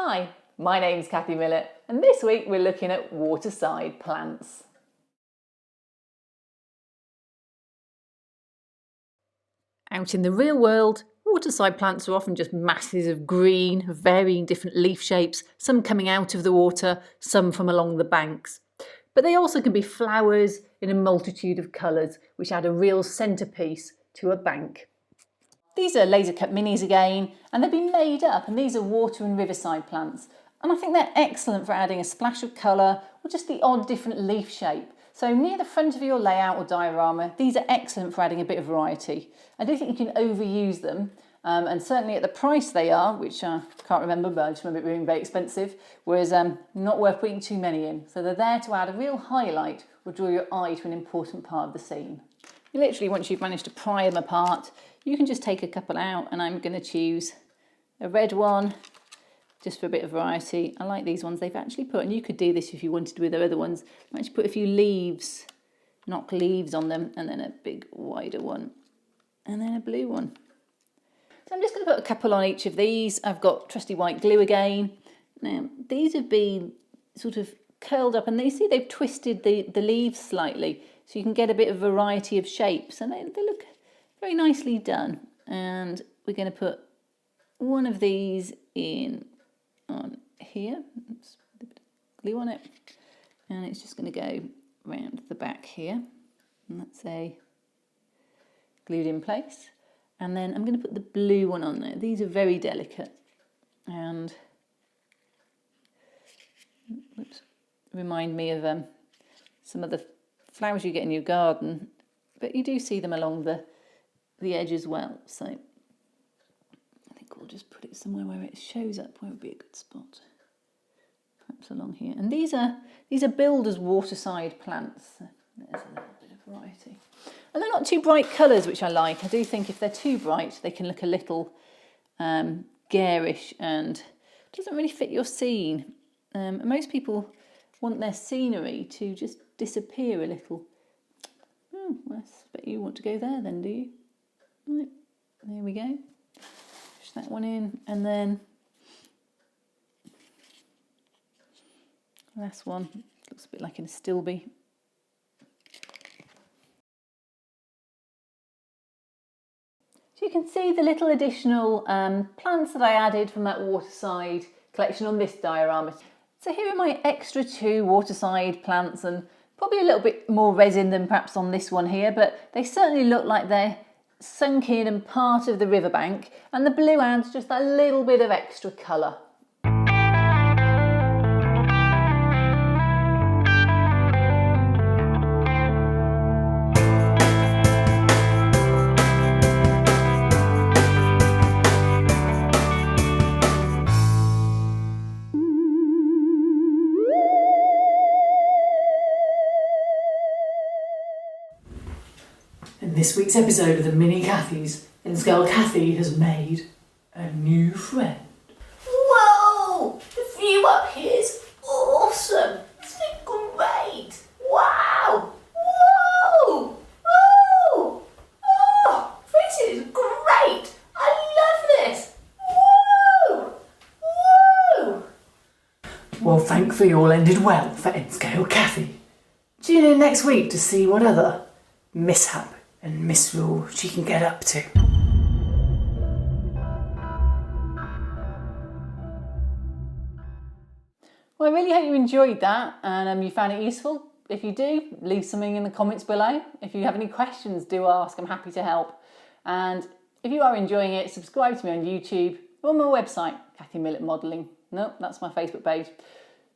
Hi, my name's Kathy Millett, and this week we're looking at waterside plants. Out in the real world, waterside plants are often just masses of green, of varying different leaf shapes, some coming out of the water, some from along the banks. But they also can be flowers in a multitude of colours, which add a real centrepiece to a bank. These are laser cut minis again, and they've been made up, and these are water and riverside plants. And I think they're excellent for adding a splash of colour or just the odd different leaf shape. So near the front of your layout or diorama, these are excellent for adding a bit of variety. I do think you can overuse them, and certainly at the price they are, which I can't remember, but I just remember it being very expensive, was not worth putting too many in. So they're there to add a real highlight or draw your eye to an important part of the scene. Literally, once you've managed to pry them apart, you can just take a couple out, and I'm going to choose a red one just for a bit of variety. I like these ones they've actually put, and you could do this if you wanted to with their other ones, actually put a few leaves, Noch leaves on them, and then a big wider one, and then a blue one. So I'm just going to put a couple on each of these. I've got trusty white glue again. Now, these have been sort of curled up, and you see they've twisted the leaves slightly, so you can get a bit of variety of shapes, and they look very nicely done. And we're going to put one of these in on here. Oops, a bit of glue on it, and it's just going to go around the back here, and that's glued in place. And then I'm going to put the blue one on there. These are very delicate and remind me of some of the flowers you get in your garden, but you do see them along the edge as well. So I think we'll just put it somewhere where it shows up, where would be a good spot. Perhaps along here. And these are billed as waterside plants. So there's a little bit of variety. And they're not too bright colours, which I like. I do think if they're too bright, they can look a little garish and doesn't really fit your scene. Most people want their scenery to just disappear a little. Oh, I bet you want to go there then, do you? Right, there we go. Push that one in, and then last one. Looks a bit like in a stilby. So you can see the little additional plants that I added from that waterside collection on this diorama. So here are my extra 2 waterside plants, and probably a little bit more resin than perhaps on this one here, but they certainly look like they're sunk in and part of the riverbank, and the blue adds just a little bit of extra colour. In this week's episode of the Mini Cathys, Inscale Kathy has made a new friend. Whoa! The view up here is awesome! Isn't it great? Wow! Whoa! Oh! Oh! This is great! I love this! Whoa! Whoa! Well, thankfully all ended well for Inscale Kathy. Tune in next week to see what other mishap and misrule she can get up to. Well, I really hope you enjoyed that and you found it useful. If you do, leave something in the comments below. If you have any questions, do ask. I'm happy to help. And if you are enjoying it, subscribe to me on YouTube or on my website, Kathy Millett Modelling. No, that's my Facebook page.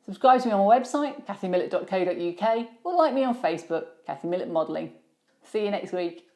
Subscribe to me on my website, kathymillett.co.uk, or like me on Facebook, Kathy Millett Modelling. See you next week.